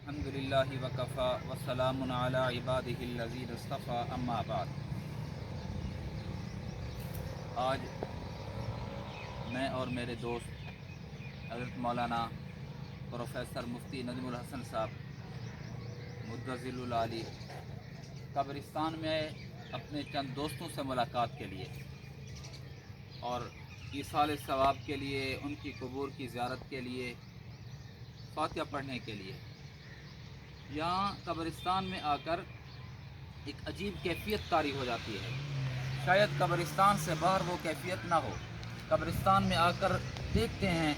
अल्हम्दुलिल्लाहि वकफ़ा वस्सलामुन अला इबादिहिल्लज़ीना इस्तफ़ा अम्मा बाद। आज मैं और मेरे दोस्त हज़रत मौलाना प्रोफेसर मुफ्ती नजमुल हसन साहब मुद्दज़िलुल आली कब्रिस्तान में अपने चंद दोस्तों से मुलाकात के लिए और ईसाल सवाब के लिए, उनकी कबूर की ज़ियारत के लिए, फातिहा पढ़ने के लिए यहाँ कब्रिस्तान में आकर एक अजीब कैफियत तारी हो जाती है। शायद कब्रिस्तान से बाहर वो कैफियत ना हो। कब्रिस्तान में आकर देखते हैं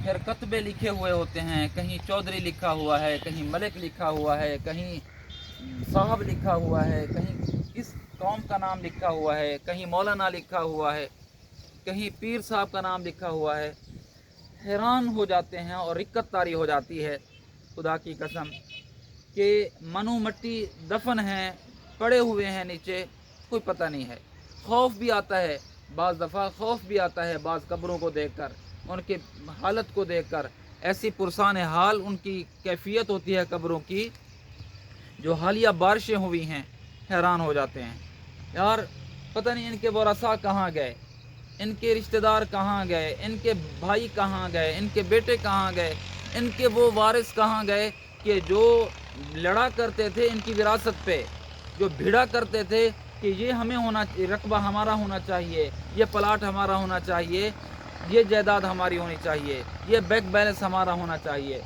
फिर कतबे लिखे हुए होते हैं, कहीं चौधरी लिखा हुआ है, कहीं मलिक लिखा हुआ है, कहीं साहब लिखा हुआ है, कहीं किस कौम का नाम लिखा हुआ है, कहीं मौलाना लिखा हुआ है, कहीं पीर साहब का नाम लिखा हुआ है। हैरान हो जाते हैं और रिक्कत तारी हो जाती है खुदा की कसम कि मनु मट्टी दफन हैं, पड़े हुए हैं नीचे, कोई पता नहीं है। खौफ भी आता है, बाज़ दफ़ा खौफ भी आता है बाज़ कब्रों को देखकर, उनके हालत को देखकर। ऐसी पुरसान हाल उनकी कैफियत होती है कब्रों की, जो हालिया बारिशें हुई हैं, हैरान हो जाते हैं। यार पता नहीं इनके वरसा कहाँ गए, इनके रिश्तेदार कहाँ गए, इनके भाई कहाँ गए, इनके बेटे कहाँ गए, इनके वो वारिस कहाँ गए कि जो लड़ा करते थे इनकी विरासत पे, जो भिड़ा करते थे कि ये हमें होना, रकबा हमारा होना चाहिए, ये प्लाट हमारा होना चाहिए, ये जायदाद हमारी होनी चाहिए, ये बैंक बैलेंस हमारा होना चाहिए।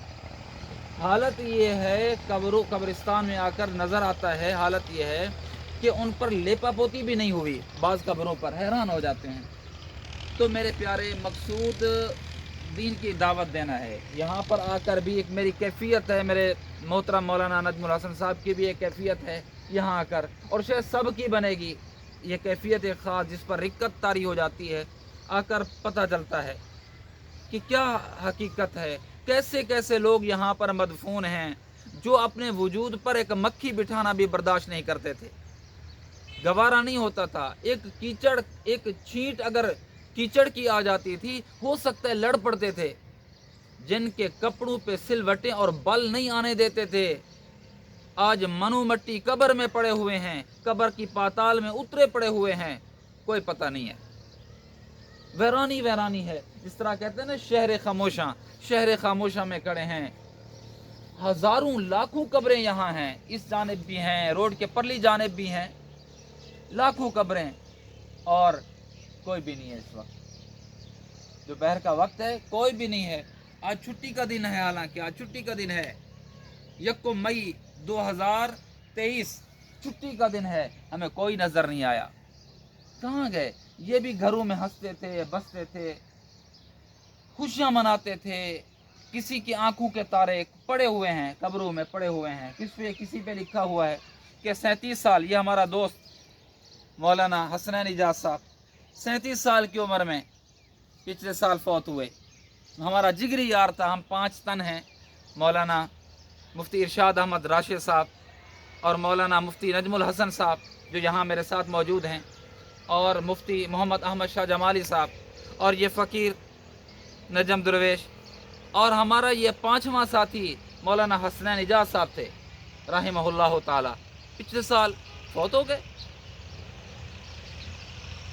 हालत ये है, कब्रिस्तान में आकर नज़र आता है, हालत ये है कि उन पर लेपा पोती भी नहीं हुई बाज़ कब्रों पर। हैरान हो जाते हैं। तो मेरे प्यारे, मकसूद दीन की दावत देना है। यहाँ पर आकर भी एक मेरी कैफियत है, मेरे मोहतरम मौलाना नजमुल हसन साहब की भी एक कैफियत है यहाँ आकर, और शायद सब की बनेगी ये कैफियत एक ख़ास, जिस पर रिक्कत तारी हो जाती है। आकर पता चलता है कि क्या हकीकत है, कैसे कैसे लोग यहाँ पर मदफून हैं जो अपने वजूद पर एक मक्खी बिठाना भी बर्दाश्त नहीं करते थे, गवारा नहीं होता था। एक कीचड़, एक छींट अगर कीचड़ की आ जाती थी, हो सकता है लड़ पड़ते थे। जिनके कपड़ों पे सिलवटें और बल नहीं आने देते थे, आज मनु मट्टी कब्र में पड़े हुए हैं, कब्र की पाताल में उतरे पड़े हुए हैं, कोई पता नहीं है। वैरानी वैरानी है, जिस तरह कहते हैं ना शहर खामोशा, शहर खामोशा में खड़े हैं। हजारों लाखों कब्रें यहाँ हैं, इस जानिब भी हैं, रोड के परली जानिब भी हैं, लाखों कब्रें, और कोई भी नहीं है। इस वक्त दोपहर का वक्त है, कोई भी नहीं है। आज छुट्टी का दिन है, हालांकि आज छुट्टी का दिन है, 1 मई 2023 छुट्टी का दिन है, हमें कोई नजर नहीं आया। कहाँ गए? ये भी घरों में हंसते थे, बसते थे, खुशियां मनाते थे। किसी की आंखों के तारे पड़े हुए हैं, कब्रों में पड़े हुए हैं। किसी पे लिखा हुआ है कि 37 साल, ये हमारा दोस्त मौलाना हसनैन इजाज साहब 37 साल की उम्र में पिछले साल फौत हुए। हमारा जिगरी यार था, हम 5 तन हैं। मौलाना मुफ्ती इरशाद अहमद राशिद साहब और मौलाना मुफ्ती नजमुल हसन साहब जो यहाँ मेरे साथ मौजूद हैं, और मुफ्ती मोहम्मद अहमद शाह जमाली साहब, और ये फ़कीर नजम दरवेश, और हमारा ये 5वां साथी मौलाना हसनैन इजाज साहब थे रहमहुल्लाह ताला, पिछले साल फौत हो गए।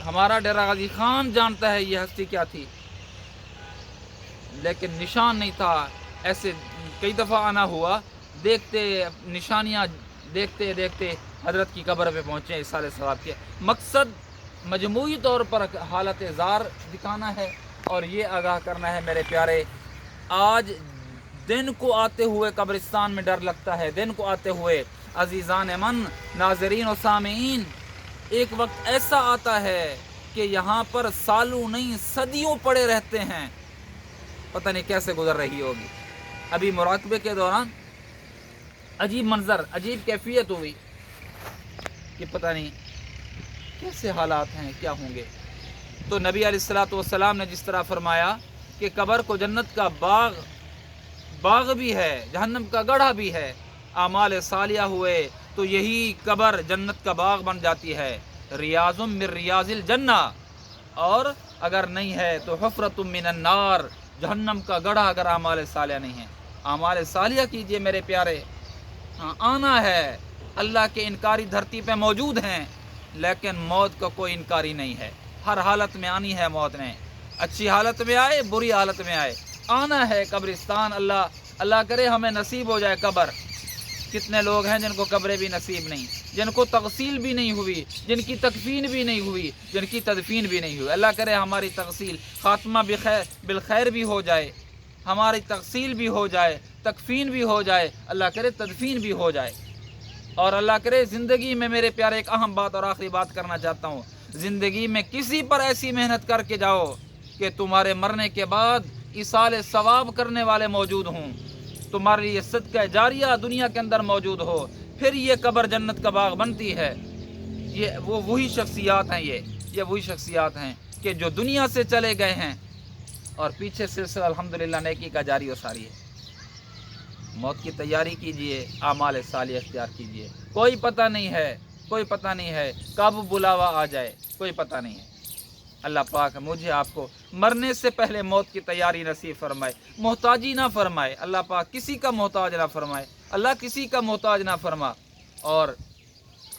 हमारा डेरा गाजी खान जानता है ये हस्ती क्या थी, लेकिन निशान नहीं था। ऐसे कई दफ़ा आना हुआ, देखते निशानियाँ देखते देखते हजरत की कब्र पे पहुँचे इसाले सवाब के। मकसद मजमूई तौर पर हालत ज़ार दिखाना है और ये आगाह करना है मेरे प्यारे। आज दिन को आते हुए कब्रिस्तान में डर लगता है, दिन को आते हुए अजीज़ान मन, नाज़रीन और सामीन, एक वक्त ऐसा आता है कि यहाँ पर सालों नहीं सदियों पड़े रहते हैं। पता नहीं कैसे गुजर रही होगी। अभी मुराकबे के दौरान अजीब मंजर, अजीब कैफियत हुई कि पता नहीं कैसे हालात हैं, क्या होंगे। तो नबी अलैहिस्सलातु वस्सलाम ने जिस तरह फरमाया कि कब्र को जन्नत का बाग भी है, जहन्नम का गढ़ा भी है। आमाल सालिया हुए तो यही कब्र जन्नत का बाग बन जाती है, रियाज़ुम मिन रियाज़िल जन्ना, और अगर नहीं है तो हुफ़रतुम मिनन नार, जहन्नम का गढ़ा अगर आमाल सालिया नहीं है। आमाल सालिया कीजिए मेरे प्यारे। हाँ, आना है। अल्लाह के इनकारी धरती पे मौजूद हैं, लेकिन मौत का कोई इनकारी नहीं है। हर हालत में आनी है मौत ने, अच्छी हालत में आए बुरी हालत में आए, आना है कब्रिस्तान। अल्लाह करे हमें नसीब हो जाए कब्र। कितने लोग हैं जिनको कब्रें भी नसीब नहीं, जिनको तगसील भी नहीं हुई, जिनकी तकफीन भी नहीं हुई, जिनकी तदफीन भी नहीं हुई। अल्लाह करे हमारी तगसील खात्मा बिलखैर भी हो जाए, हमारी तगसील भी हो जाए, तकफीन भी हो जाए, अल्लाह करे तदफीन भी हो जाए। और अल्लाह करे ज़िंदगी में मेरे प्यारे एक अहम बात और आखिरी बात करना चाहता हूँ, ज़िंदगी में किसी पर ऐसी मेहनत करके जाओ कि तुम्हारे मरने के बाद इसाले सवाब करने वाले मौजूद हों, तुम्हारे लिए सदका जारिया दुनिया के अंदर मौजूद हो, फिर ये कब्र जन्नत का बाग बनती है। ये वही शख्सियात हैं, ये वही शख्सियात हैं कि जो दुनिया से चले गए हैं और पीछे सिलसिला अल्हम्दुलिल्लाह नेकी का जारी व सारी है। मौत की तैयारी कीजिए, आमाल सालिह इख्तियार कीजिए। कोई पता नहीं है कब बुलावा आ जाए, कोई पता नहीं है। अल्लाह पाक मुझे आपको मरने से पहले मौत की तैयारी नसीब फरमाए, मोहताजी ना फरमाए। अल्लाह पाक किसी का मोहताज ना फरमाए, अल्लाह किसी का मोहताज ना फरमा, और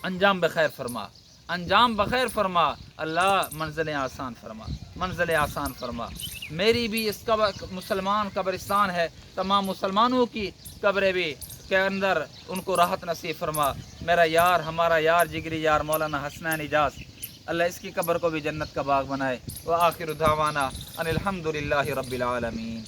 अंजाम बखैर फरमा, अंजाम बखैर फरमा। अल्लाह मंजिलें आसान फरमा, मंजिलें आसान फरमा। मेरी भी इस मुसलमान कब्रिस्तान है, तमाम मुसलमानों की कब्रें भी के अंदर उनको राहत नसीब फरमा। मेरा यार, हमारा यार, जिगरी यार मौलाना हसनैन इजाज़, अल्लाह इसकी कब्र को भी जन्नत का बाग बनाए। व आखिर दावाना अनिल हम्दुलिल्लाहि रब्बिल आलमीन।